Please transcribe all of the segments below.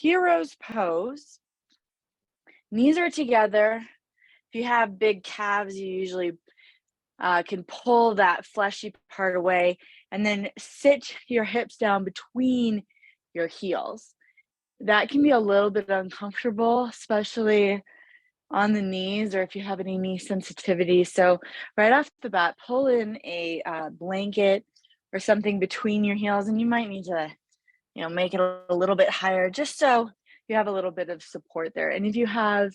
Hero's pose. Knees are together. If you have big calves, you usually can pull that fleshy part away and then sit your hips down between your heels. That can be a little bit uncomfortable, especially on the knees or if you have any knee sensitivity. So right off the bat, pull in a blanket or something between your heels, and you might need to, make it a little bit higher just so you have a little bit of support there. And if you have,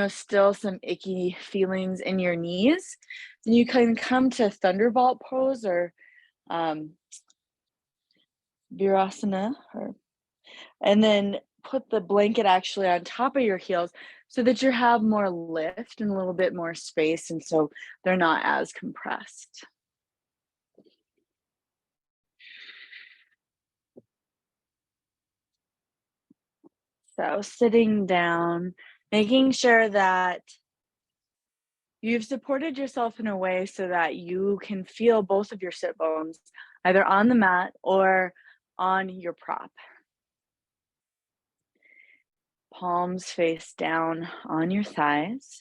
still some icky feelings in your knees, then you can come to thunderbolt pose or um, virasana, and then put the blanket actually on top of your heels so that you have more lift and a little bit more space, and so they're not as compressed. So sitting down, making sure that you've supported yourself in a way so that you can feel both of your sit bones either on the mat or on your prop. Palms face down on your thighs.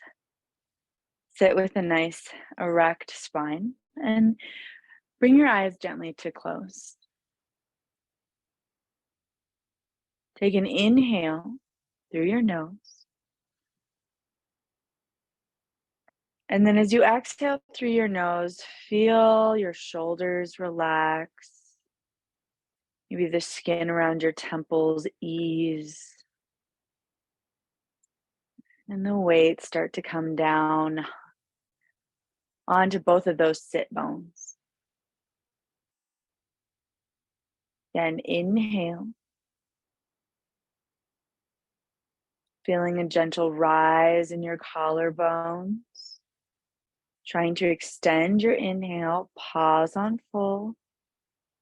Sit with a nice erect spine and bring your eyes gently to close. Take an inhale through your nose. And then as you exhale through your nose, feel your shoulders relax. Maybe the skin around your temples ease. And the weight start to come down onto both of those sit bones. Then inhale. Feeling a gentle rise in your collarbones. Trying to extend your inhale, pause on full,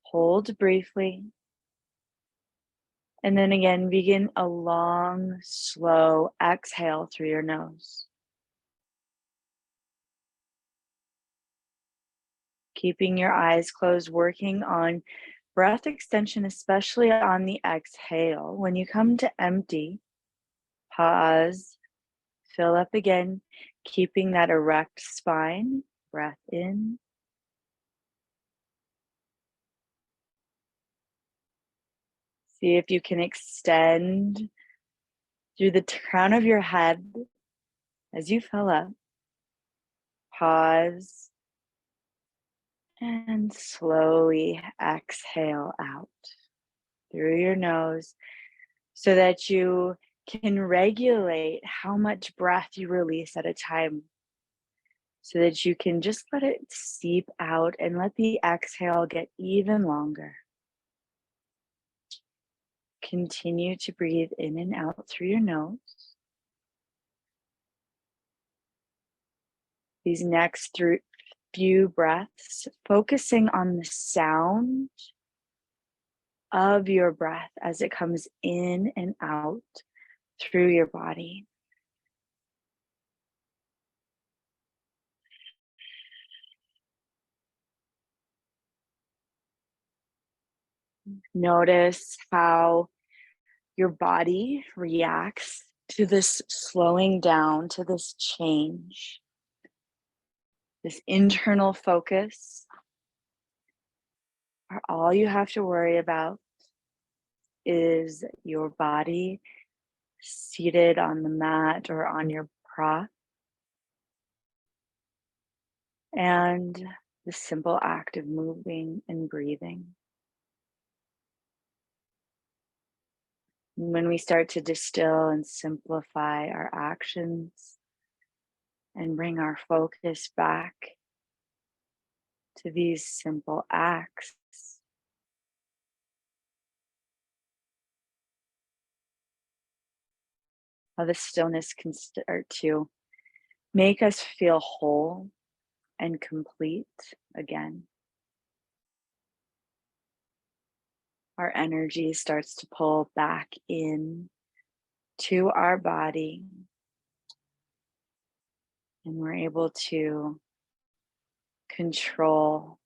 hold briefly, and then again begin a long, slow exhale through your nose. Keeping your eyes closed, working on breath extension, especially on the exhale. When you come to empty, pause, fill up again, keeping that erect spine, breath in. See if you can extend through the crown of your head as you fill up. Pause and slowly exhale out through your nose so that you can regulate how much breath you release at a time, so that you can just let it seep out and let the exhale get even longer. Continue to breathe in and out through your nose. These next few breaths, focusing on the sound of your breath as it comes in and out through your body. Notice how your body reacts to this slowing down, to this change, this internal focus. All you have to worry about is your body seated on the mat or on your prop, and the simple act of moving and breathing. When we start to distill and simplify our actions and bring our focus back to these simple acts, how the stillness can start to make us feel whole and complete again. Our energy starts to pull back in to our body, and we're able to control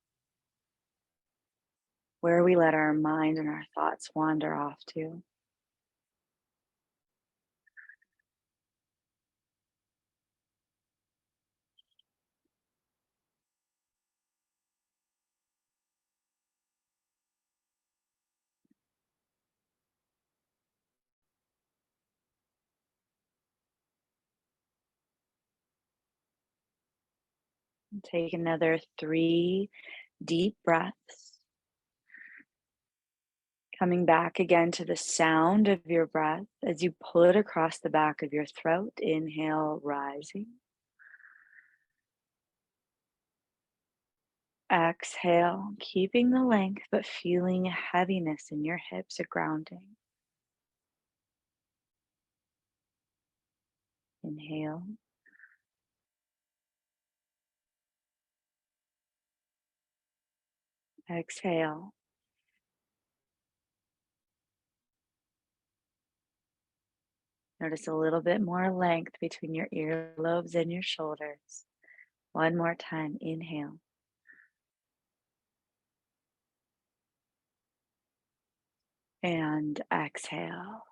where we let our mind and our thoughts wander off to. Take another 3 deep breaths. Coming back again to the sound of your breath as you pull it across the back of your throat. Inhale, rising. Exhale, keeping the length, but feeling heaviness in your hips, a grounding. Inhale. Exhale. Notice a little bit more length between your earlobes and your shoulders. One more time. Inhale. And exhale.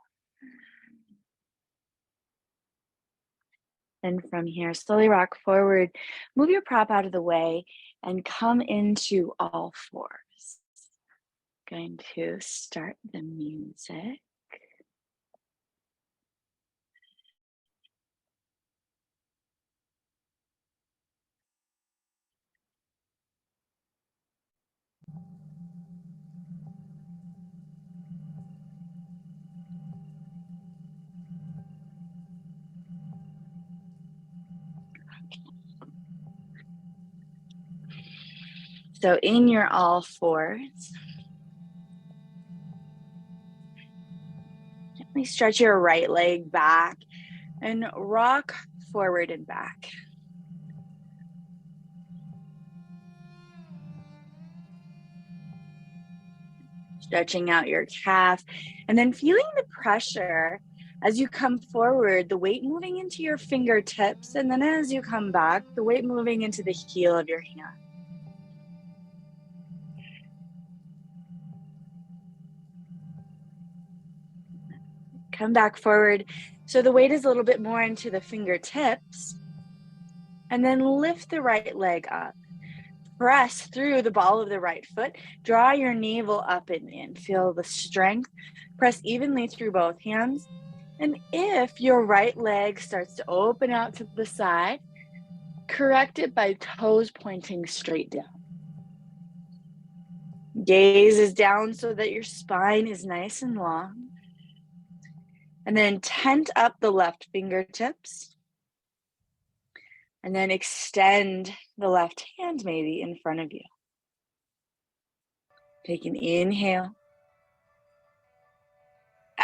And from here, slowly rock forward. Move your prop out of the way and come into all fours. Going to start the music. So in your all fours, gently stretch your right leg back and rock forward and back. Stretching out your calf and then feeling the pressure as you come forward, the weight moving into your fingertips, and then as you come back, the weight moving into the heel of your hand. Come back forward so the weight is a little bit more into the fingertips, and then lift the right leg up. Press through the ball of the right foot. Draw your navel up and in. Feel the strength. Press evenly through both hands. And if your right leg starts to open out to the side, correct it by toes pointing straight down. Gaze is down so that your spine is nice and long. And then tent up the left fingertips. And then extend the left hand maybe in front of you. Take an inhale.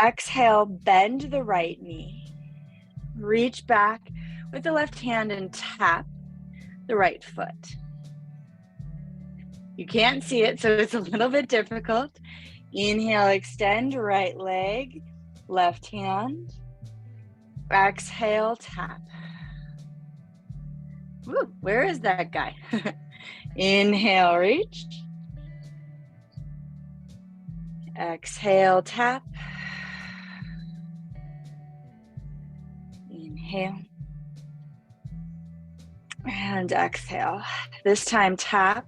Exhale, bend the right knee. Reach back with the left hand and tap the right foot. You can't see it, so it's a little bit difficult. Inhale, extend right leg, left hand. Exhale, tap. Woo, where is that guy? Inhale, reach. Exhale, tap. Inhale. And exhale. This time, tap.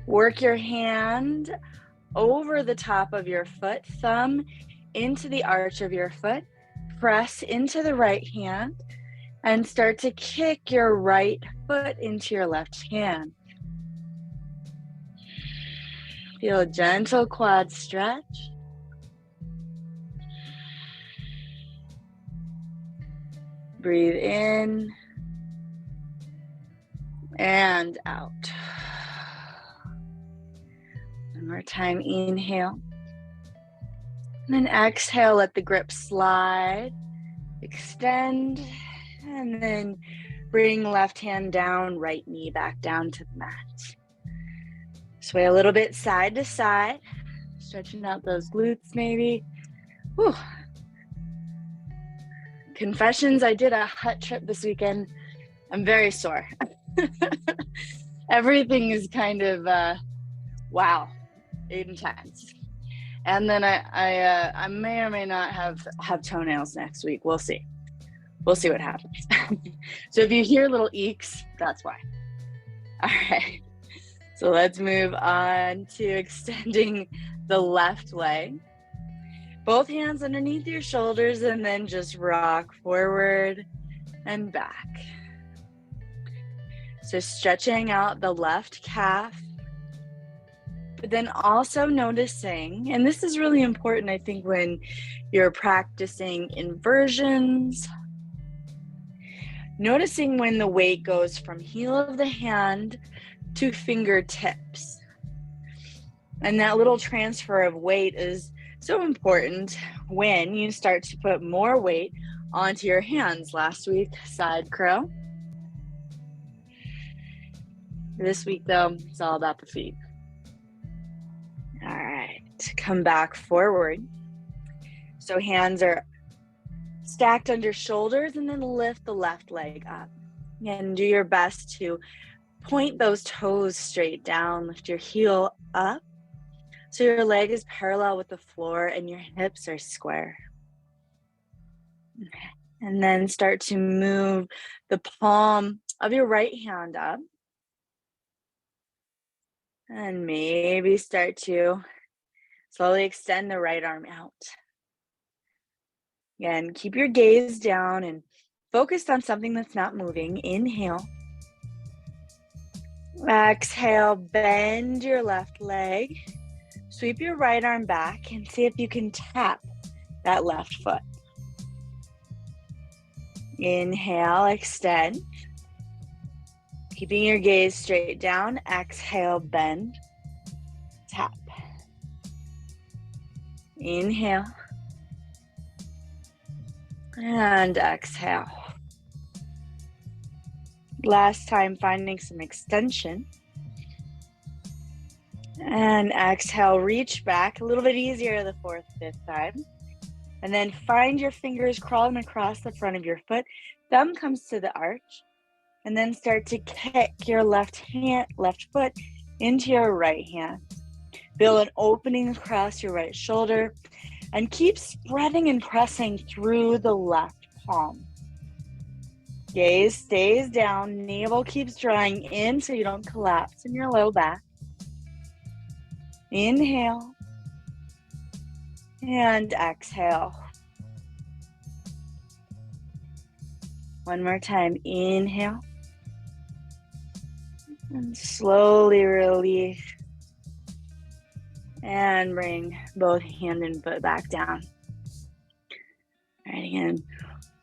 Work your hand over the top of your foot, thumb into the arch of your foot. Press into the right hand and start to kick your right foot into your left hand. Feel a gentle quad stretch. Breathe in and out. One more time, inhale. And then exhale, let the grip slide. Extend, and then bring left hand down, right knee back down to the mat. Sway a little bit side to side, stretching out those glutes maybe. Whew. Confessions, I did a hut trip this weekend. I'm very sore. Everything is kind of, wow, intense. And then I may or may not have toenails next week. We'll see. We'll see what happens. So if you hear little eeks, that's why. All right. So let's move on to extending the left leg. Both hands underneath your shoulders and then just rock forward and back. So stretching out the left calf, but then also noticing, and this is really important, I think, when you're practicing inversions, noticing when the weight goes from heel of the hand to fingertips. And that little transfer of weight is so important when you start to put more weight onto your hands. Last week, side crow. This week, though, it's all about the feet. All right, come back forward. So hands are stacked under shoulders, and then lift the left leg up. And do your best to point those toes straight down. Lift your heel up so your leg is parallel with the floor and your hips are square. And then start to move the palm of your right hand up. And maybe start to slowly extend the right arm out. Again, keep your gaze down and focused on something that's not moving. Inhale. Exhale, bend your left leg. Sweep your right arm back and see if you can tap that left foot. Inhale, extend. Keeping your gaze straight down. Exhale, bend. Tap. Inhale. And exhale. Last time, finding some extension. And exhale, reach back. A little bit easier the fourth, fifth time. And then find your fingers crawling across the front of your foot. Thumb comes to the arch. And then start to kick your left foot into your right hand. Feel an opening across your right shoulder. And keep spreading and pressing through the left palm. Gaze stays down, navel keeps drawing in so you don't collapse in your low back. Inhale and exhale. One more time, inhale and slowly release and bring both hand and foot back down. All right, again,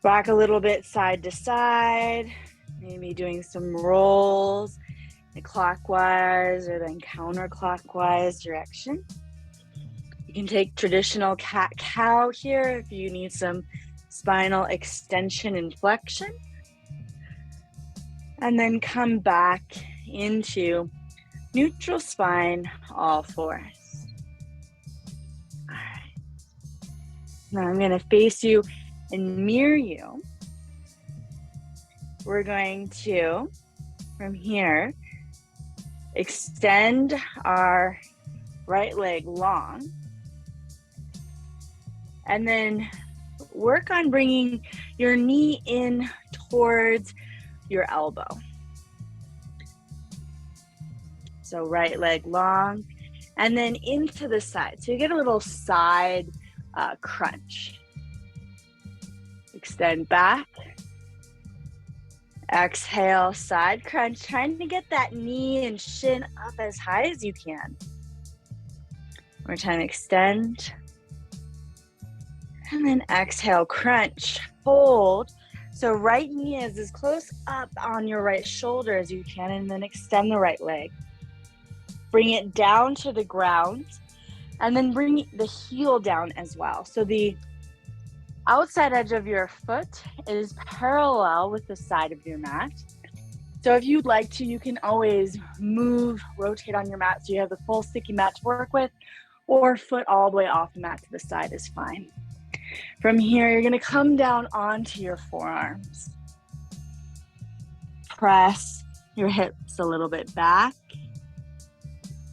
rock a little bit side to side, maybe doing some rolls in clockwise or then counterclockwise direction. You can take traditional cat-cow here if you need some spinal extension and flexion. And then come back into neutral spine, all fours. All right. Now I'm going to face you and mirror you. We're going to, from here, extend our right leg long. And then work on bringing your knee in towards your elbow. So right leg long and then into the side. So you get a little side crunch. Extend back. Exhale, side crunch. Trying to get that knee and shin up as high as you can. One more time, extend. And then exhale, crunch, hold. So right knee is as close up on your right shoulder as you can, and then extend the right leg. Bring it down to the ground, and then bring the heel down as well. So the outside edge of your foot is parallel with the side of your mat. So if you'd like to, you can always move, rotate on your mat so you have the full sticky mat to work with, or foot all the way off the mat to the side is fine. From here, you're gonna come down onto your forearms. Press your hips a little bit back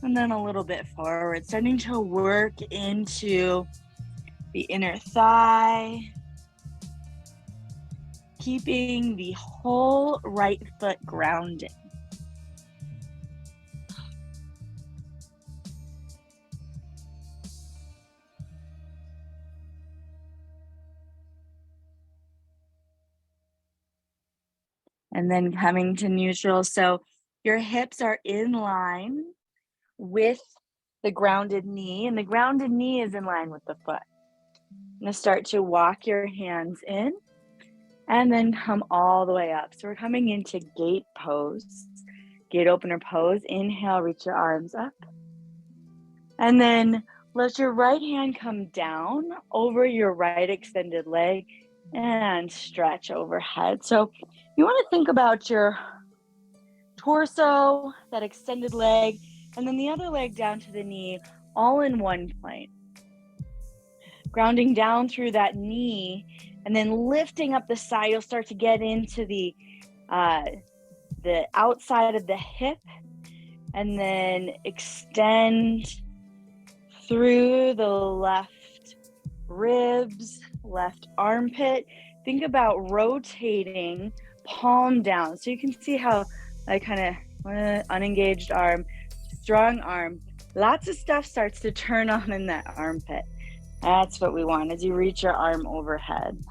and then a little bit forward, starting to work into the inner thigh, keeping the whole right foot grounded. And then coming to neutral. So your hips are in line with the grounded knee, and the grounded knee is in line with the foot. I'm going to start to walk your hands in and then come all the way up. So we're coming into gate pose, gate opener pose. Inhale, reach your arms up. And then let your right hand come down over your right extended leg and stretch overhead. So you want to think about your torso, that extended leg, and then the other leg down to the knee, all in one plane. Grounding down through that knee and then lifting up the side, you'll start to get into the outside of the hip and then extend through the left ribs, left armpit. Think about rotating palm down. So you can see how I kind of unengaged arm, strong arm. Lots of stuff starts to turn on in that armpit. That's what we want as you reach your arm overhead.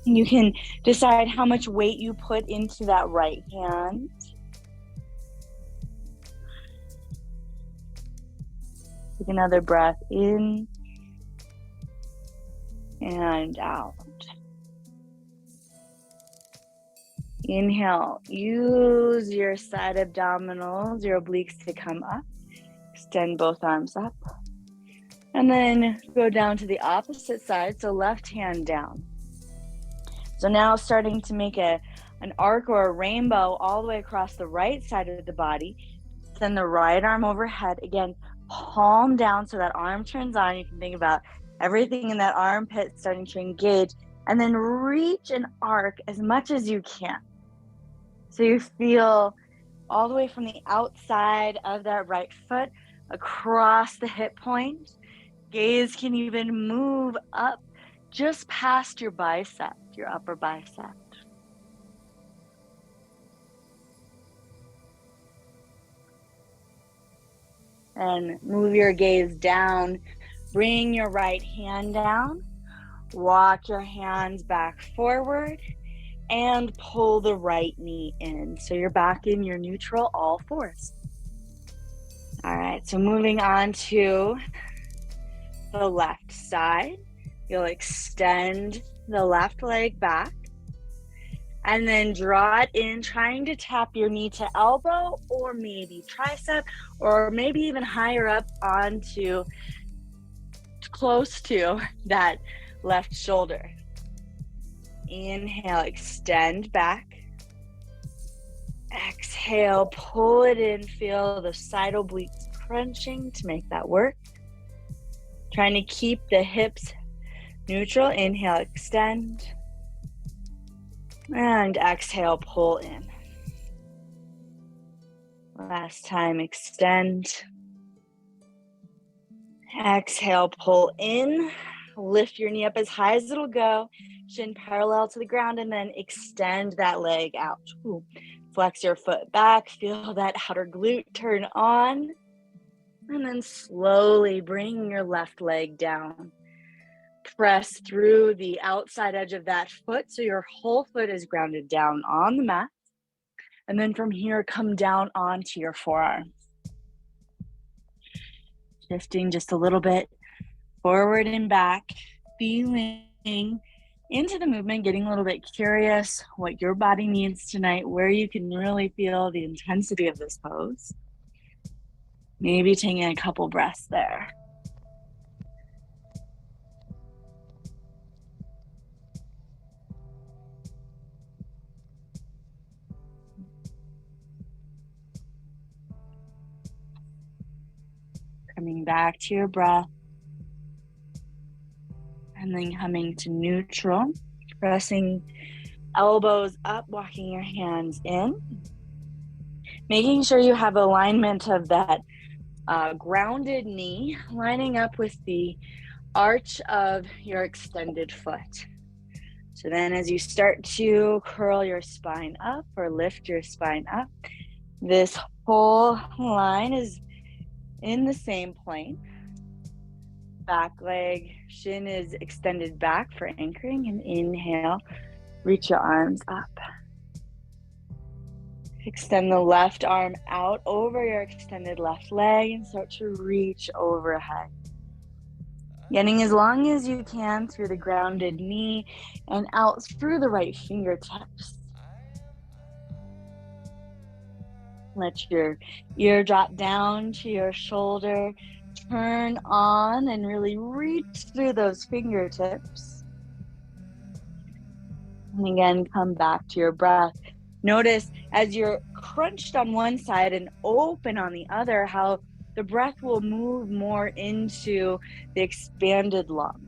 You can decide how much weight you put into that right hand. Take another breath in and out. Inhale, use your side abdominals, your obliques to come up. Extend both arms up. And then go down to the opposite side, so left hand down. So now starting to make an arc or a rainbow all the way across the right side of the body. Send the right arm overhead. Again, palm down so that arm turns on. You can think about everything in that armpit starting to engage. And then reach and arc as much as you can. So you feel all the way from the outside of that right foot across the hip point. Gaze can even move up just past your bicep, your upper bicep. And move your gaze down. Bring your right hand down. Walk your hands back forward and pull the right knee in. So you're back in your neutral all fours. All right, so moving on to the left side. You'll extend the left leg back and then draw it in, trying to tap your knee to elbow or maybe tricep or maybe even higher up onto close to that left shoulder. Inhale, extend back. Exhale, pull it in. Feel the side obliques crunching to make that work. Trying to keep the hips neutral. Inhale, extend. And exhale, pull in. Last time, extend. Exhale, pull in. Lift your knee up as high as it'll go. Shin parallel to the ground, and then extend that leg out. Ooh. Flex your foot back. Feel that outer glute turn on. And then slowly bring your left leg down. Press through the outside edge of that foot so your whole foot is grounded down on the mat. And then from here, come down onto your forearms. Shifting just a little bit forward and back, feeling into the movement, getting a little bit curious what your body needs tonight, where you can really feel the intensity of this pose. Maybe taking a couple breaths there. Coming back to your breath. And then coming to neutral, pressing elbows up, walking your hands in. Making sure you have alignment of that grounded knee lining up with the arch of your extended foot. So then as you start to curl your spine up or lift your spine up, this whole line is in the same plane. Back leg, shin is extended back for anchoring, and inhale, Reach your arms up. Extend the left arm out over your extended left leg and start to reach overhead. Getting as long as you can through the grounded knee and out through the right fingertips. Let your ear drop down to your shoulder. Turn on and really reach through those fingertips. And again, come back to your breath. Notice as you're crunched on one side and open on the other, how the breath will move more into the expanded lung.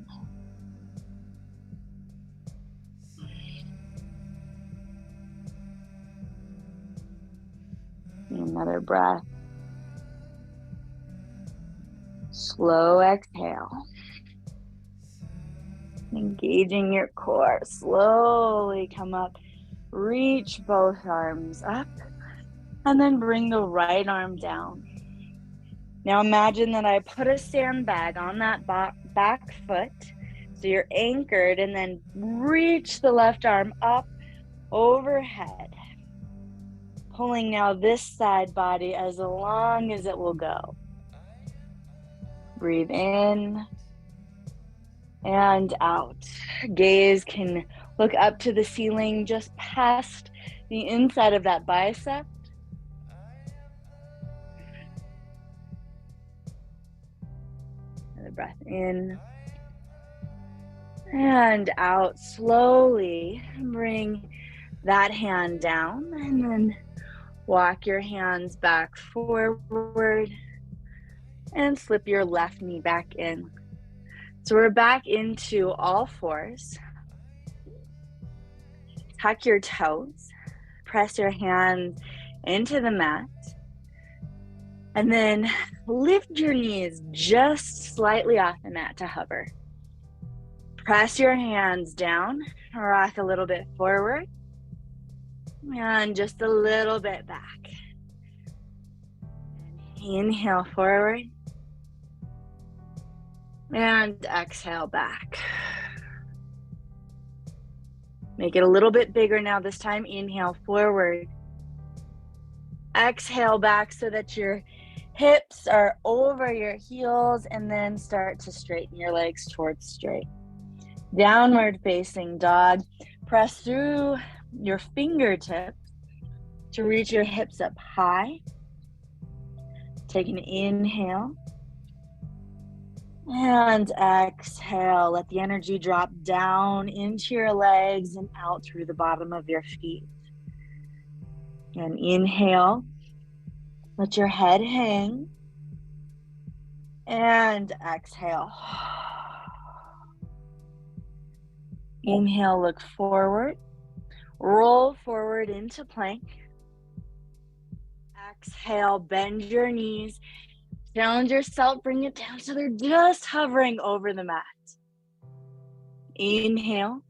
Another breath. Slow exhale. Engaging your core. Slowly come up. Reach both arms up. And then bring the right arm down. Now imagine that I put a sandbag on that back foot. So you're anchored, and then reach the left arm up overhead. Pulling now this side body as long as it will go. Breathe in and out. Gaze can look up to the ceiling just past the inside of that bicep. Another breath in and out. Slowly bring that hand down and then walk your hands back forward and slip your left knee back in. So we're back into all fours. Tuck your toes. Press your hands into the mat. And then lift your knees just slightly off the mat to hover. Press your hands down, rock a little bit forward, and just a little bit back. Inhale forward, and exhale back. Make it a little bit bigger now. This time, inhale forward. Exhale back so that your hips are over your heels, and then start to straighten your legs towards straight. Downward facing dog. Press through your fingertips to reach your hips up high. Take an inhale. And exhale. Let the energy drop down into your legs and out through the bottom of your feet. And inhale. Let your head hang. And exhale. Inhale, look forward. Roll forward into plank. Exhale, bend your knees. Challenge yourself, bring it down so they're just hovering over the mat. Inhale.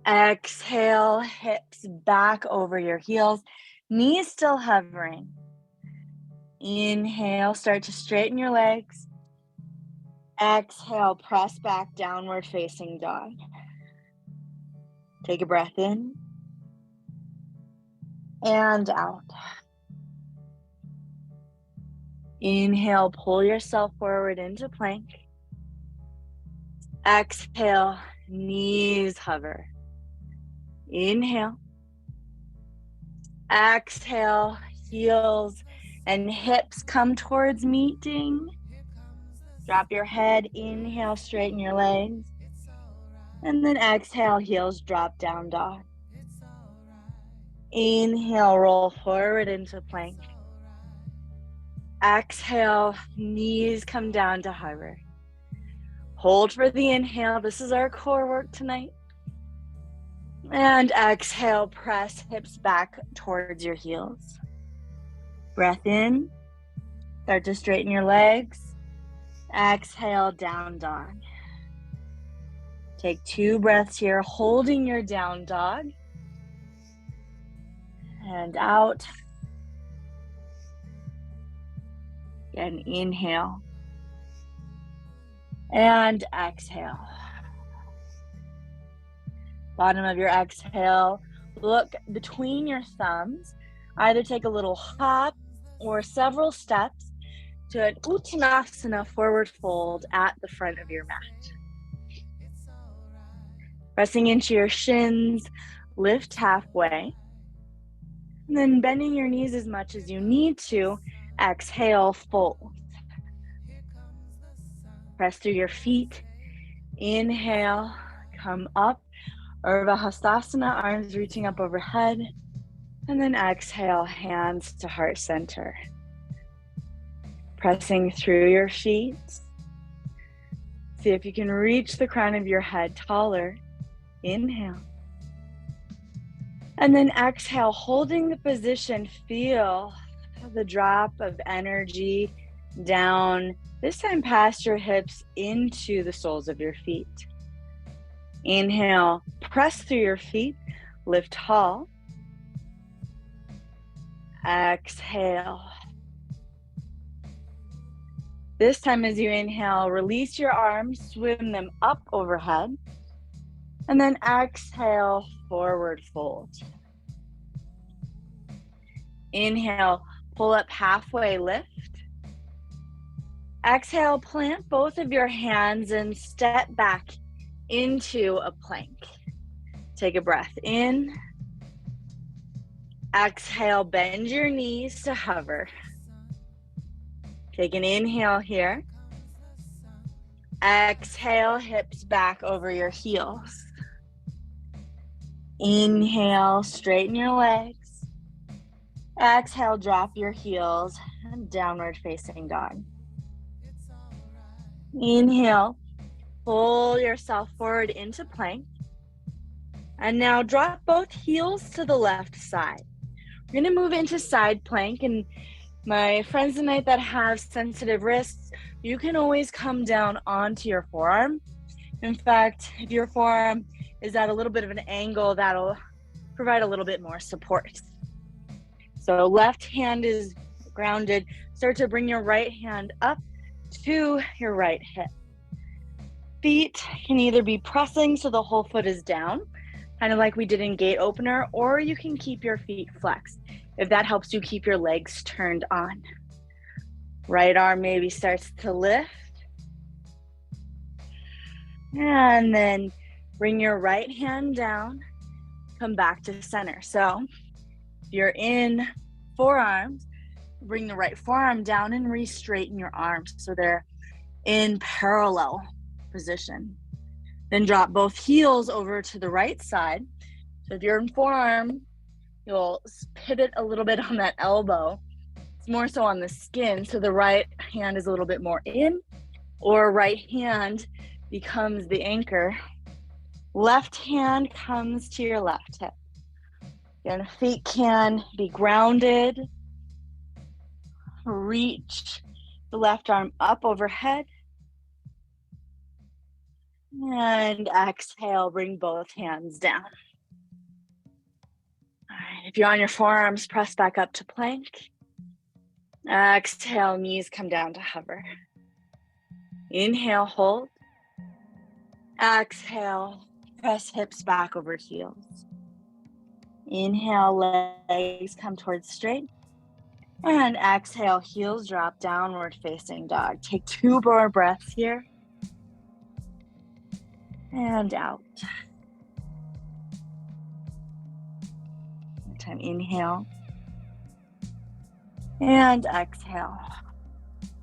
Exhale, hips back over your heels. Knees still hovering. Inhale, start to straighten your legs. Exhale, press back, downward facing dog. Take a breath in and out. Inhale, pull yourself forward into plank. Exhale, knees hover. Inhale. Exhale, heels and hips come towards meeting. Drop your head, inhale, straighten your legs. And then exhale, heels drop down dog. Inhale, roll forward into plank. Exhale, knees come down to hover. Hold for the inhale. This is our core work tonight. And exhale, press hips back towards your heels. Breath in. Start to straighten your legs. Exhale, down dog. Take 2 breaths here, holding your down dog. And out. And inhale. And exhale. Bottom of your exhale, look between your thumbs. Either take a little hop or several steps to an Uttanasana forward fold at the front of your mat. Pressing into your shins, lift halfway. And then bending your knees as much as you need to, exhale, fold. Press through your feet. Inhale, come up. Urdhva Hastasana, arms reaching up overhead. And then exhale, hands to heart center. Pressing through your feet. See if you can reach the crown of your head taller. Inhale. And then exhale, holding the position, feel the drop of energy down, this time past your hips into the soles of your feet. Inhale, press through your feet, lift tall. Exhale. This time as you inhale, release your arms, swim them up overhead. And then exhale, forward fold. Inhale, pull up halfway, lift. Exhale, plant both of your hands and step back into a plank. Take a breath in. Exhale, bend your knees to hover. Take an inhale here. Exhale, hips back over your heels. Inhale, straighten your legs. Exhale, drop your heels and downward facing dog. Inhale, pull yourself forward into plank. And now drop both heels to the left side. We're going to move into side plank, and my friends tonight that have sensitive wrists, you can always come down onto your forearm. In fact, if your forearm is at a little bit of an angle, that'll provide a little bit more support. So left hand is grounded. Start to bring your right hand up to your right hip. Feet can either be pressing so the whole foot is down, kind of like we did in gate opener, or you can keep your feet flexed if that helps you keep your legs turned on. Right arm maybe starts to lift. And then bring your right hand down, come back to center. So if you're in forearms, bring the right forearm down and re-straighten your arms so they're in parallel position. Then drop both heels over to the right side. So if you're in forearm, you'll pivot a little bit on that elbow. It's more so on the skin, so the right hand is a little bit more in, or right hand becomes the anchor. Left hand comes to your left hip. Again, feet can be grounded. Reach the left arm up overhead. And exhale, bring both hands down. All right, if you're on your forearms, press back up to plank. Exhale, knees come down to hover. Inhale, hold. Exhale, press hips back over heels. Inhale, legs come towards straight. And exhale, heels drop, downward facing dog. Take 2 more breaths here. And out. One time, inhale. And exhale.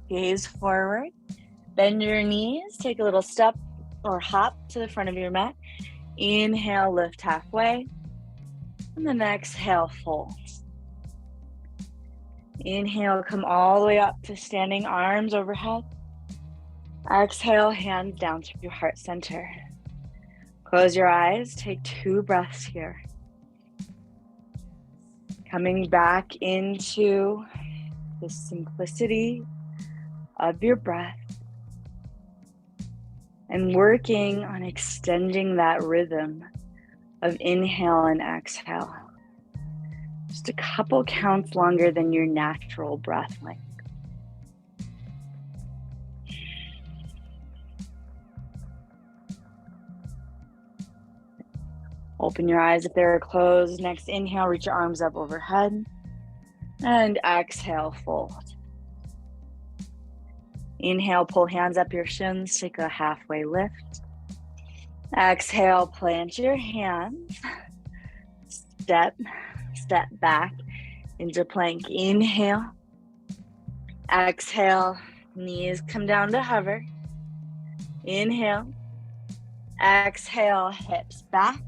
Gaze forward. Bend your knees. Take a little step or hop to the front of your mat. Inhale, lift halfway. And then exhale, fold. Inhale, come all the way up to standing arms overhead. Exhale, hands down to your heart center. Close your eyes, take 2 breaths here. Coming back into the simplicity of your breath and working on extending that rhythm of inhale and exhale. Just a couple counts longer than your natural breath length. Open your eyes if they're closed. Next inhale, reach your arms up overhead. And exhale, fold. Inhale, pull hands up your shins, take a halfway lift. Exhale, plant your hands. Step back into plank. Inhale. Exhale, knees come down to hover. Inhale. Exhale, hips back.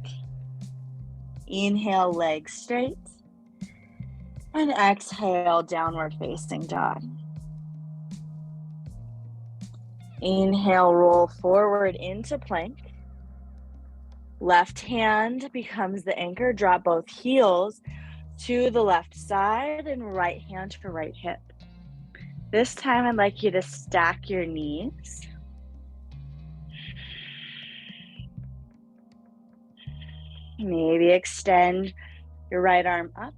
Inhale, legs straight. And exhale, downward facing dog. Inhale, roll forward into plank. Left hand becomes the anchor. Drop both heels to the left side and right hand to right hip. This time I'd like you to stack your knees. Maybe extend your right arm up.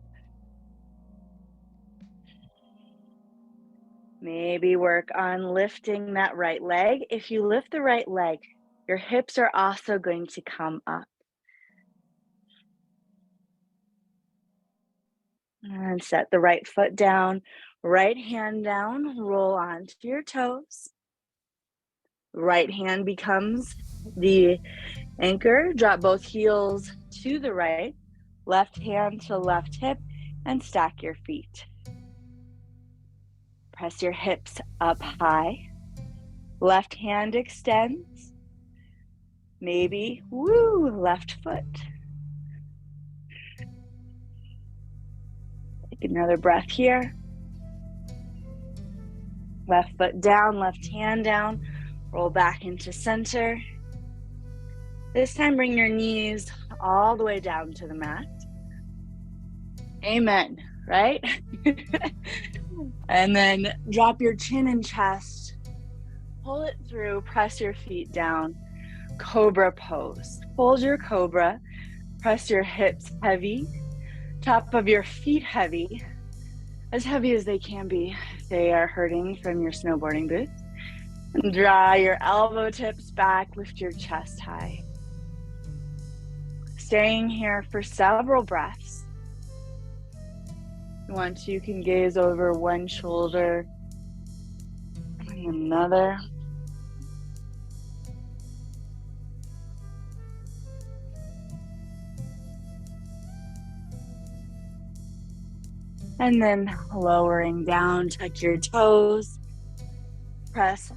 Maybe work on lifting that right leg. If you lift the right leg, your hips are also going to come up. And set the right foot down, right hand down, roll onto your toes. Right hand becomes the anchor. Drop both heels to the right, left hand to left hip, and stack your feet. Press your hips up high. Left hand extends. Maybe, left foot. Take another breath here. Left foot down, left hand down. Roll back into center. This time, bring your knees all the way down to the mat. Amen, right? And then drop your chin and chest. Pull it through, press your feet down. Cobra pose. Hold your cobra. Press your hips heavy. Top of your feet heavy. As heavy as they can be if they are hurting from your snowboarding boots. And draw your elbow tips back. Lift your chest high. Staying here for several breaths. If you want to, you can gaze over one shoulder and another. And then lowering down, tuck your toes. Press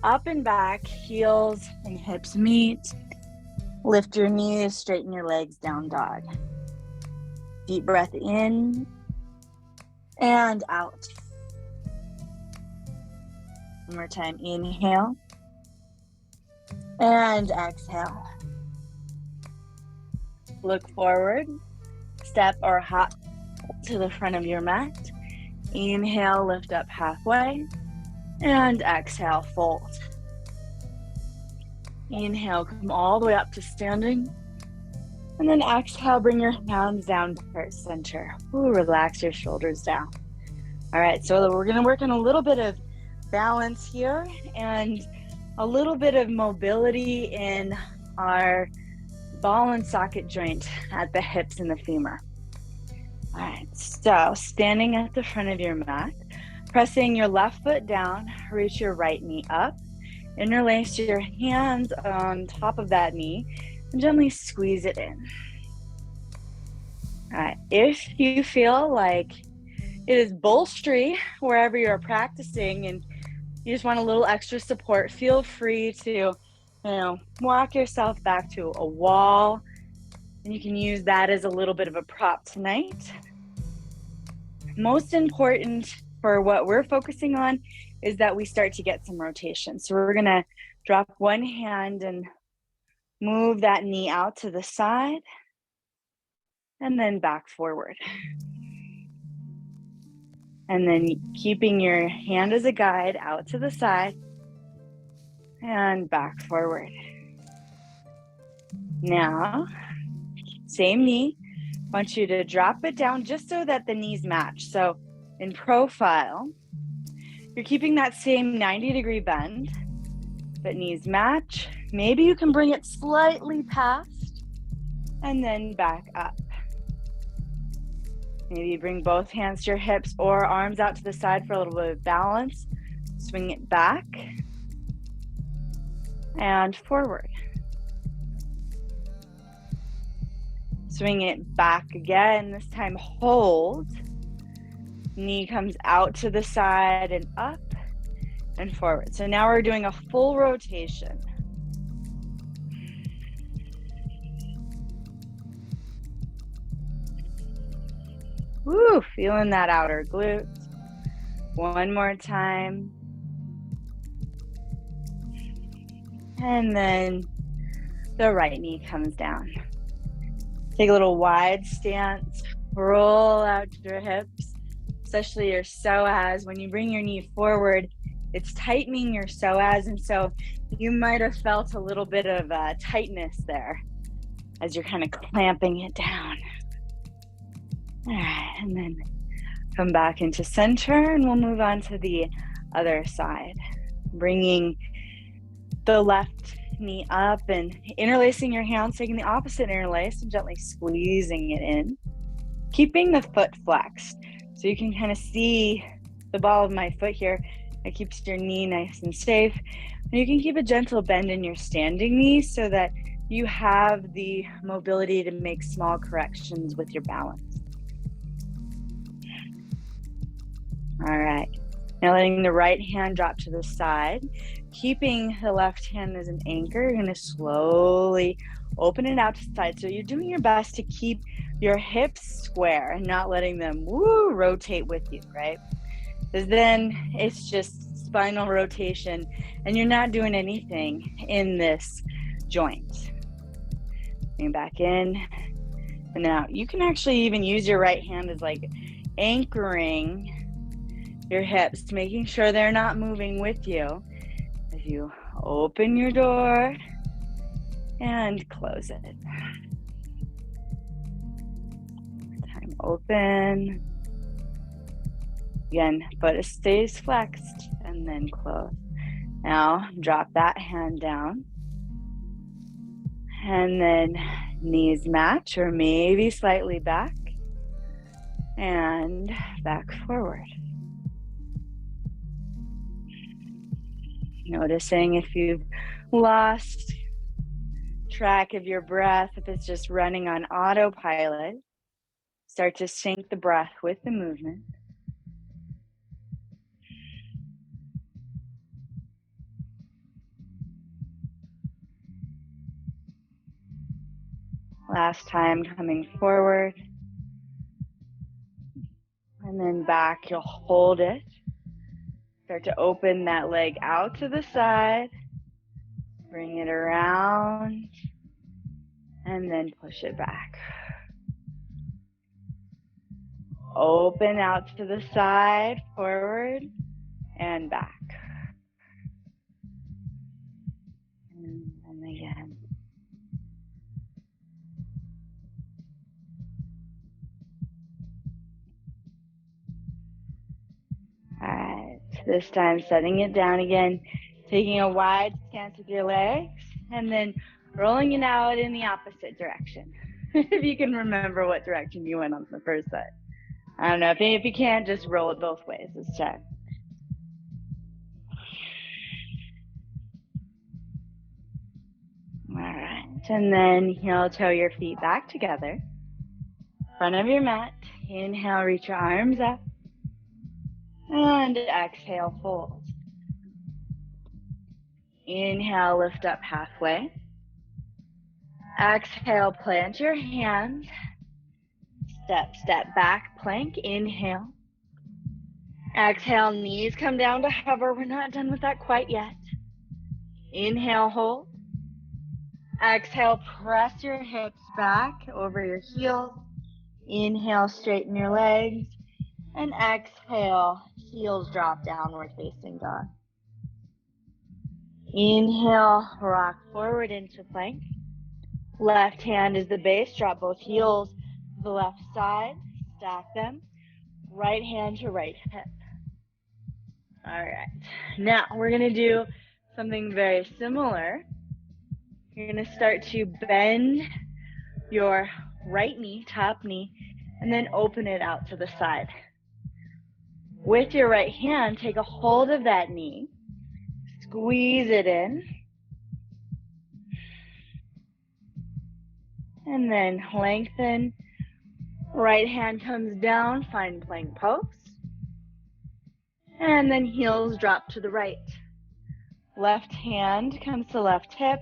up and back, heels and hips meet. Lift your knees, straighten your legs, down dog. Deep breath in and out. One more time, inhale and exhale. Look forward, step or hop to the front of your mat. Inhale, lift up halfway, and exhale, fold. Inhale, come all the way up to standing. And then exhale, bring your hands down to heart center. Relax your shoulders down. All right, so we're gonna work on a little bit of balance here and a little bit of mobility in our ball and socket joint at the hips and the femur. All right, so standing at the front of your mat, pressing your left foot down, reach your right knee up, interlace your hands on top of that knee, and gently squeeze it in. All right, if you feel like it is bolstery wherever you're practicing and you just want a little extra support, feel free to, walk yourself back to a wall, and you can use that as a little bit of a prop tonight. Most important for what we're focusing on is that we start to get some rotation. So we're gonna drop one hand and move that knee out to the side and then back forward. And then keeping your hand as a guide out to the side and back forward. Now, same knee. I want you to drop it down just so that the knees match. So in profile, you're keeping that same 90-degree bend, but knees match. Maybe you can bring it slightly past and then back up. Maybe bring both hands to your hips or arms out to the side for a little bit of balance. Swing it back and forward. Swing it back again, this time hold. Knee comes out to the side and up and forward. So now we're doing a full rotation. Woo, feeling that outer glute. One more time. And then the right knee comes down. Take a little wide stance, roll out your hips, especially your psoas. When you bring your knee forward, it's tightening your psoas, and so you might have felt a little bit of tightness there as you're kind of clamping it down. All right, and then come back into center, and we'll move on to the other side. Bringing the left knee up and interlacing your hands, taking the opposite interlace and gently squeezing it in. Keeping the foot flexed, so you can kind of see the ball of my foot here. It keeps your knee nice and safe. And you can keep a gentle bend in your standing knee so that you have the mobility to make small corrections with your balance. All right, now letting the right hand drop to the side, keeping the left hand as an anchor. You're going to slowly open it out to the side. So you're doing your best to keep your hips square and not letting them rotate with you, right? Because then it's just spinal rotation and you're not doing anything in this joint. Bring back in. And now you can actually even use your right hand as like anchoring your hips, making sure they're not moving with you as you open your door and close it. Time open. Again, foot stays flexed and then close. Now drop that hand down. And then knees match or maybe slightly back. And back forward. Noticing if you've lost track of your breath, if it's just running on autopilot, start to sync the breath with the movement. Last time, coming forward. And then back, you'll hold it. Start to open that leg out to the side. Bring it around. And then push it back. Open out to the side, forward, and back. And again. All right, this time setting it down again, taking a wide stance with your legs, and then rolling it out in the opposite direction. If you can remember what direction you went on the first side. I don't know, if you can't, just roll it both ways. Let's check. All right, and then heel toe your feet back together. Front of your mat. Inhale, reach your arms up. And exhale, fold. Inhale, lift up halfway. Exhale, plant your hands. Step back, plank, inhale. Exhale, knees come down to hover. We're not done with that quite yet. Inhale, hold. Exhale, press your hips back over your heels. Inhale, straighten your legs. And exhale, heels drop downward facing dog. Inhale, rock forward into plank. Left hand is the base, drop both heels to the left side, stack them. Right hand to right hip. All right, now we're gonna do something very similar. You're gonna start to bend your right knee, top knee, and then open it out to the side. With your right hand, take a hold of that knee, squeeze it in, and then lengthen. Right hand comes down, find plank pose. And then heels drop to the right. Left hand comes to left hip,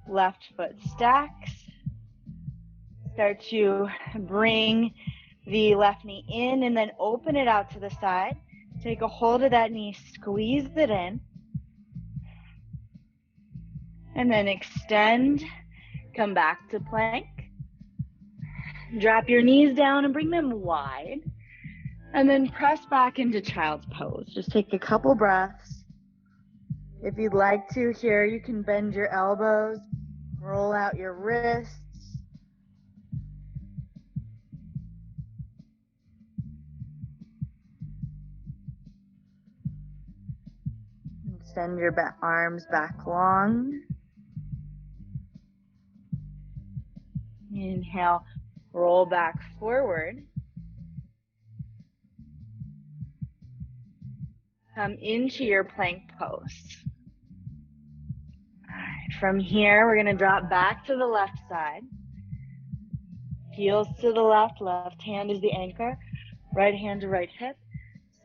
left foot stacks. Start to bring the left knee in and then open it out to the side. Take a hold of that knee, squeeze it in. And then extend, come back to plank. Drop your knees down and bring them wide. And then press back into child's pose. Just take a couple breaths. If you'd like to here, you can bend your elbows, roll out your wrists. Extend your arms back long. Inhale, roll back forward. Come into your plank pose. All right, from here, we're gonna drop back to the left side. Heels to the left, left hand is the anchor, right hand to right hip.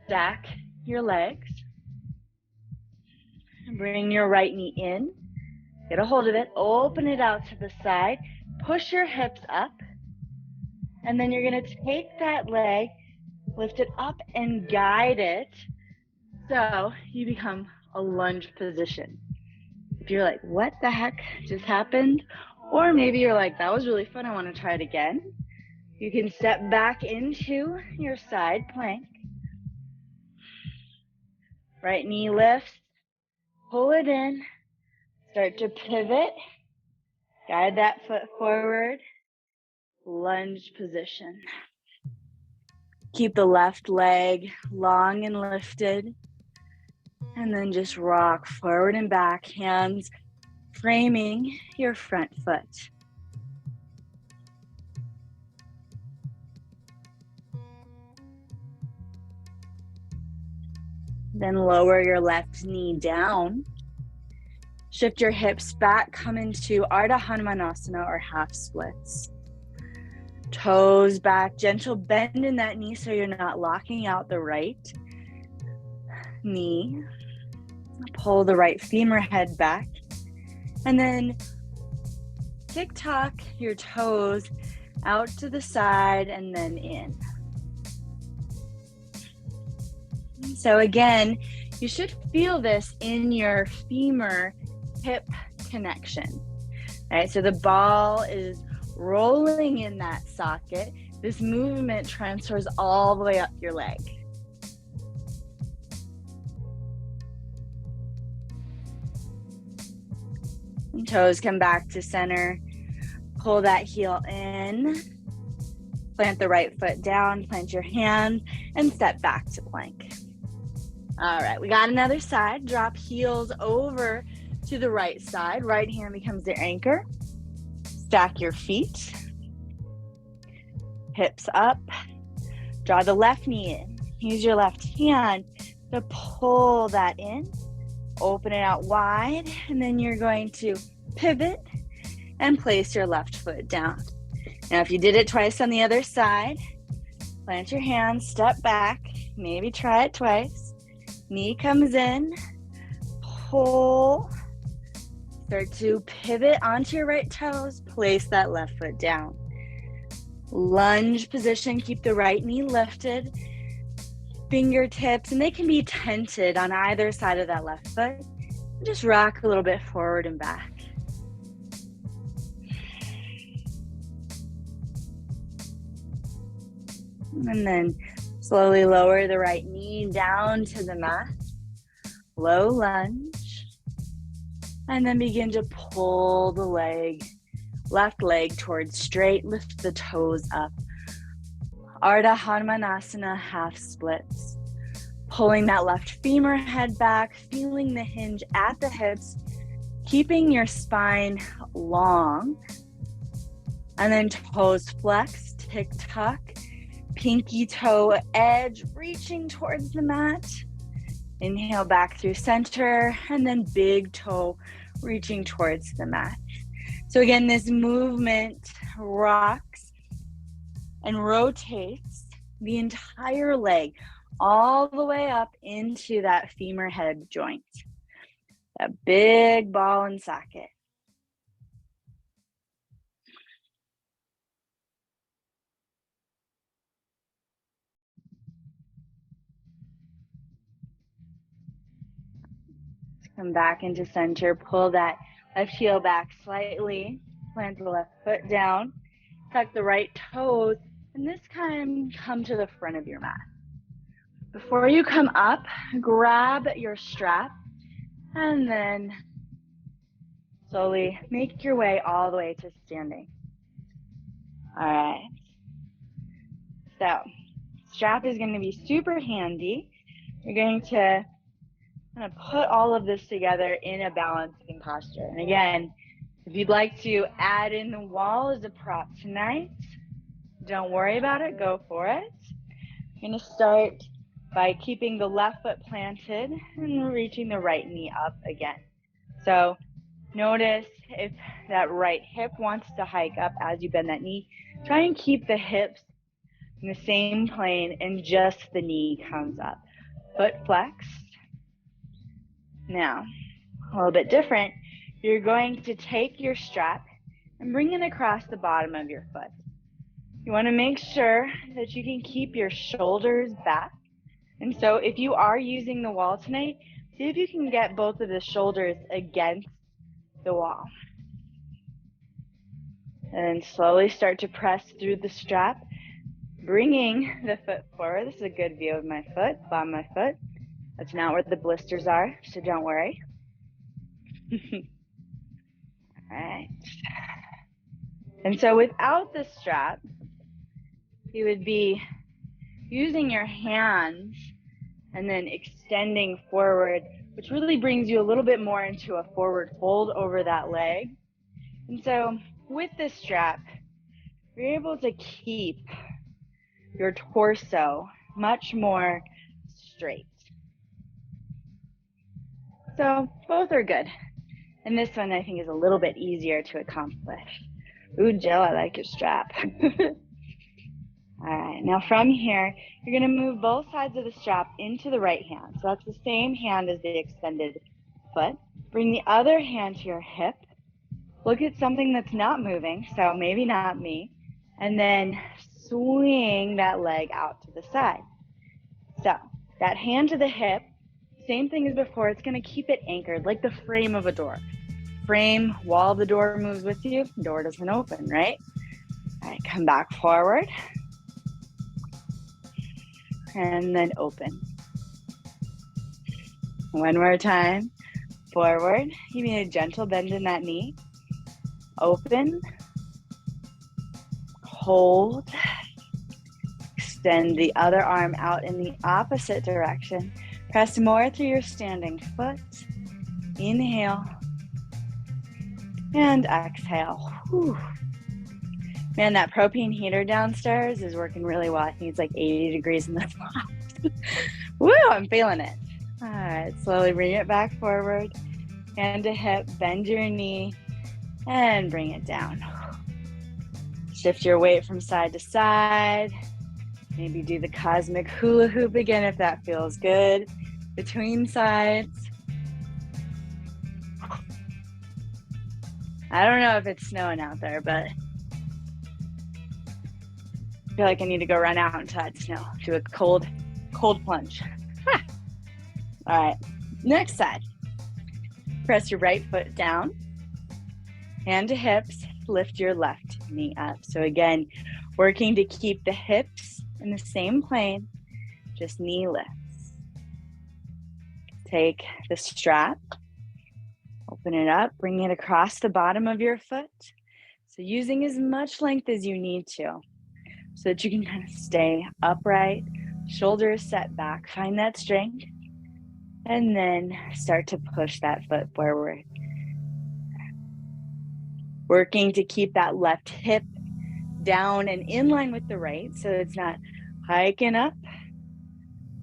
Stack your legs. Bring your right knee in. Get a hold of it, open it out to the side, push your hips up, and then you're gonna take that leg, lift it up and guide it so you become a lunge position. If you're like, what the heck just happened? Or maybe you're like, that was really fun, I wanna try it again. You can step back into your side plank. Right knee lifts, pull it in, start to pivot, guide that foot forward, lunge position. Keep the left leg long and lifted, and then just rock forward and back, hands framing your front foot. Then lower your left knee down. Shift your hips back, come into Ardha Hanumanasana or half splits. Toes back, gentle bend in that knee so you're not locking out the right knee. Pull the right femur head back. And then tick-tock your toes out to the side and then in. So again, you should feel this in your femur hip connection. All right, so the ball is rolling in that socket. This movement transfers all the way up your leg. And toes come back to center. Pull that heel in. Plant the right foot down, plant your hands, and step back to plank. All right, we got another side. Drop heels over to the right side. Right hand becomes the anchor. Stack your feet. Hips up. Draw the left knee in. Use your left hand to pull that in. Open it out wide, and then you're going to pivot and place your left foot down. Now, if you did it twice on the other side, plant your hands, step back, maybe try it twice. Knee comes in, pull, start to pivot onto your right toes, place that left foot down. Lunge position, keep the right knee lifted, fingertips, and they can be tented on either side of that left foot. Just rock a little bit forward and back. And then slowly lower the right knee down to the mat. Low lunge. And then begin to pull the left leg towards straight. Lift the toes up. Ardha Hanumanasana, half splits. Pulling that left femur head back, feeling the hinge at the hips, keeping your spine long. And then toes flex, tick tuck, pinky toe edge, reaching towards the mat. Inhale back through center, and then big toe reaching towards the mat. So again, this movement rocks and rotates the entire leg all the way up into that femur head joint, that big ball and socket. Come back into center, pull that left heel back slightly, plant the left foot down, tuck the right toes, and this time come to the front of your mat. Before you come up, grab your strap and then slowly make your way all the way to standing. All right. So, strap is going to be super handy. You're going to kind of put all of this together in a balancing posture. And again, if you'd like to add in the wall as a prop tonight, don't worry about it, go for it. I'm going to start by keeping the left foot planted and reaching the right knee up again. So notice if that right hip wants to hike up as you bend that knee, try and keep the hips in the same plane and just the knee comes up. Foot flexed. Now, a little bit different, you're going to take your strap and bring it across the bottom of your foot. You want to make sure that you can keep your shoulders back. And so if you are using the wall tonight, see if you can get both of the shoulders against the wall. And slowly start to press through the strap, bringing the foot forward. This is a good view of my foot, bottom of my foot. That's not where the blisters are, so don't worry. All right. And so without the strap, you would be using your hands and then extending forward, which really brings you a little bit more into a forward fold over that leg. And so with this strap, you're able to keep your torso much more straight. So both are good. And this one I think is a little bit easier to accomplish. Ooh, Jill, I like your strap. All right, now from here, you're gonna move both sides of the strap into the right hand. So that's the same hand as the extended foot. Bring the other hand to your hip. Look at something that's not moving, so maybe not me. And then swing that leg out to the side. So that hand to the hip, same thing as before, it's gonna keep it anchored like the frame of a door. Frame, wall of the door moves with you, door doesn't open, right? All right, come back forward. And then open. One more time, forward. You need a gentle bend in that knee. Open, hold, extend the other arm out in the opposite direction. Press more through your standing foot. Inhale and exhale. Whew. Man, that propane heater downstairs is working really well. I think it's like 80 degrees in the loft. Woo, I'm feeling it. All right, slowly bring it back forward. Hand to hip, bend your knee, and bring it down. Shift your weight from side to side. Maybe do the cosmic hula hoop again if that feels good. Between sides. I don't know if it's snowing out there, but I feel like I need to go run out and touch snow. Do a cold plunge. All right, next side. Press your right foot down. Hand to hips, lift your left knee up. So again, working to keep the hips in the same plane, just knee lifts. Take the strap, open it up, bring it across the bottom of your foot. So using as much length as you need to, so that you can kind of stay upright, shoulders set back, find that strength, and then start to push that foot forward. Working to keep that left hip down and in line with the right, so it's not hiking up.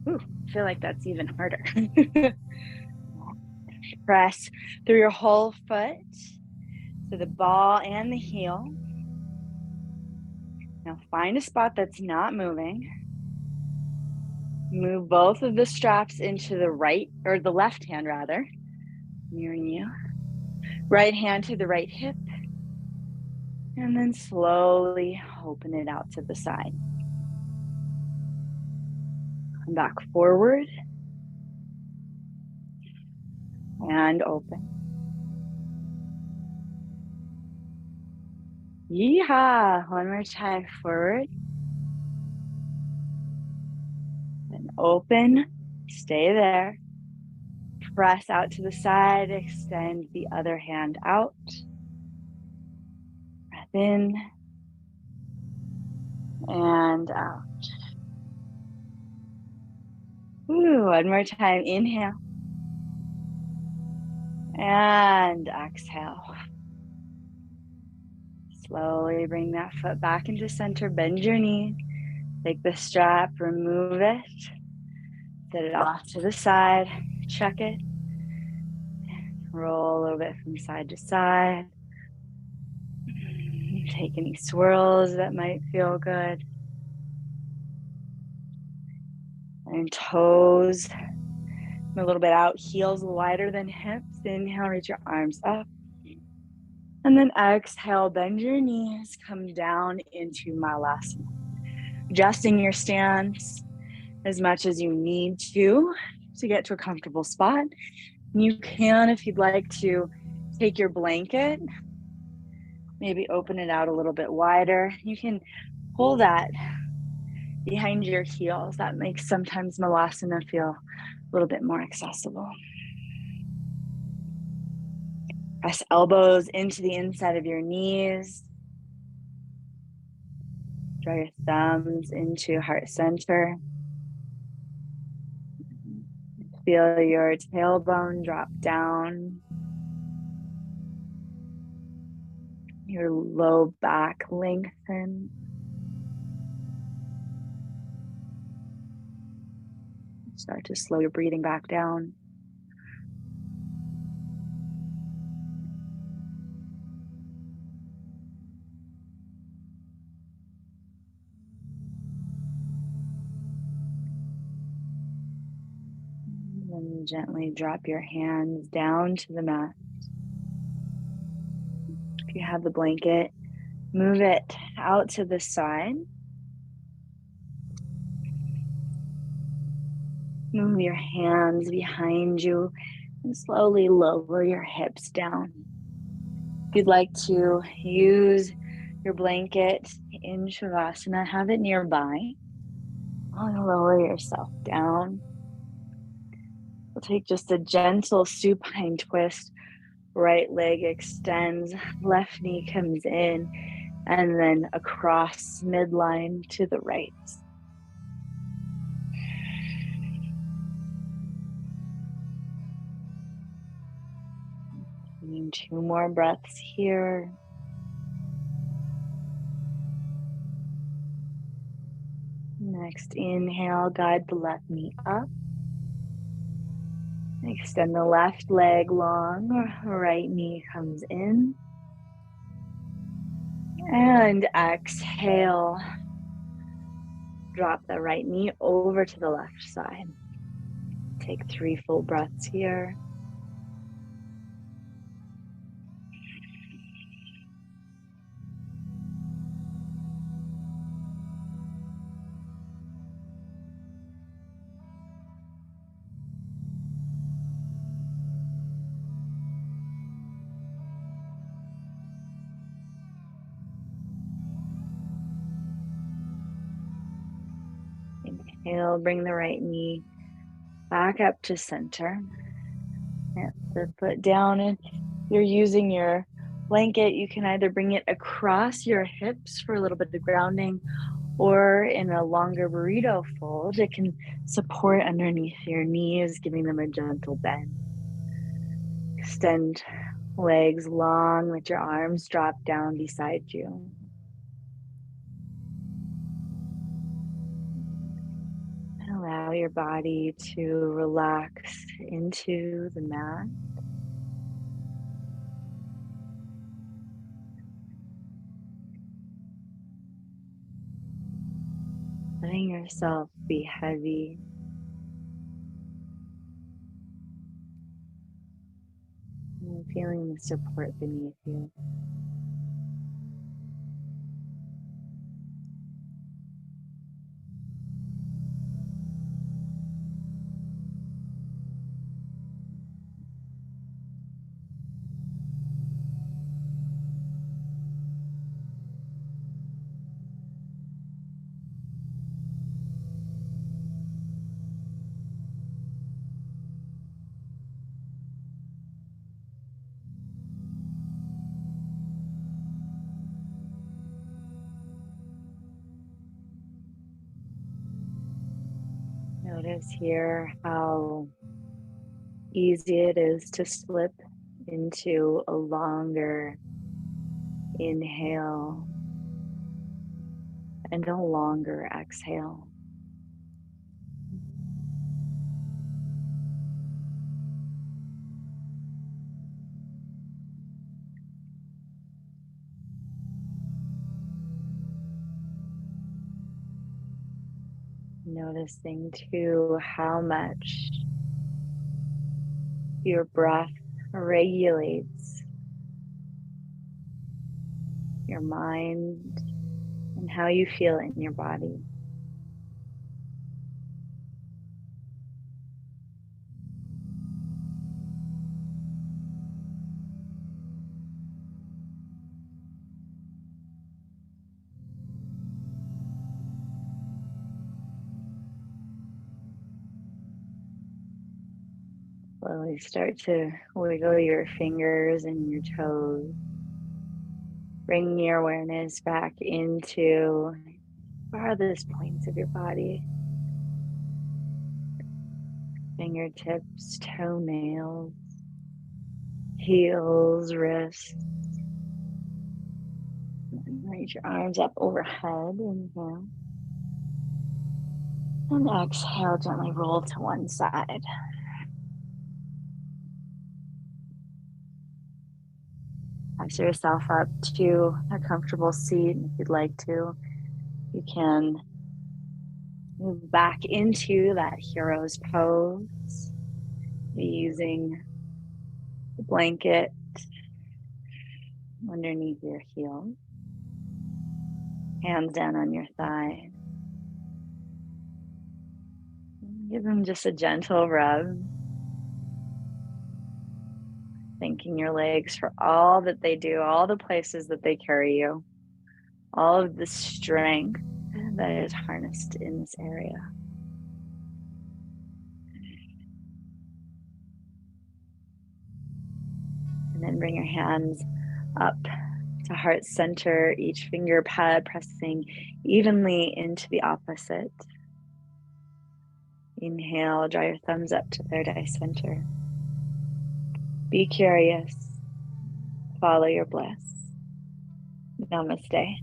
Ooh, I feel like that's even harder. Press through your whole foot, so the ball and the heel. Now find a spot that's not moving. Move both of the straps into the right, or the left hand rather, nearing you. Right hand to the right hip. And then slowly open it out to the side. Come back forward. And open. Yeehaw! One more time, forward. And open, stay there. Press out to the side, extend the other hand out. Breath in and out. Ooh, one more time, inhale. And exhale. Slowly bring that foot back into center, bend your knee. Take the strap, remove it. Set it off to the side, check it. Roll a little bit from side to side. Take any swirls that might feel good. And toes a little bit out, heels wider than hips. Inhale, reach your arms up. And then exhale, bend your knees, come down into Malasana. Adjusting your stance as much as you need to get to a comfortable spot. You can, if you'd like to, take your blanket, maybe open it out a little bit wider. You can pull that behind your heels. That makes sometimes Malasana feel a little bit more accessible. Press elbows into the inside of your knees. Draw your thumbs into heart center. Feel your tailbone drop down. Your low back lengthen. Start to slow your breathing back down. And gently drop your hands down to the mat. If you have the blanket, move it out to the side. Move your hands behind you and slowly lower your hips down. If you'd like to use your blanket in Shavasana, have it nearby. Lower yourself down. We'll take just a gentle supine twist. Right leg extends, left knee comes in, and then across midline to the right. And 2 more breaths here. Next inhale, guide the left knee up. Extend the left leg long, right knee comes in. And exhale, drop the right knee over to the left side. Take 3 full breaths here. Inhale, bring the right knee back up to center. Plant the foot down, and you're using your blanket. You can either bring it across your hips for a little bit of grounding, or in a longer burrito fold, it can support underneath your knees, giving them a gentle bend. Extend legs long, let your arms drop down beside you. Allow your body to relax into the mat. Letting yourself be heavy. And feeling the support beneath you. Notice here how easy it is to slip into a longer inhale and a longer exhale. Noticing too how much your breath regulates your mind and how you feel in your body. Slowly start to wiggle your fingers and your toes, bringing your awareness back into farthest points of your body. Fingertips, toenails, heels, wrists. And reach your arms up overhead. Inhale. And exhale, gently roll to one side. Press yourself up to a comfortable seat. If you'd like to, you can move back into that hero's pose, using the blanket underneath your heel, hands down on your thigh. Give them just a gentle rub, thanking your legs for all that they do, all the places that they carry you, all of the strength that is harnessed in this area. And then bring your hands up to heart center, each finger pad pressing evenly into the opposite. Inhale, draw your thumbs up to third eye center. Be curious, follow your bliss. Namaste.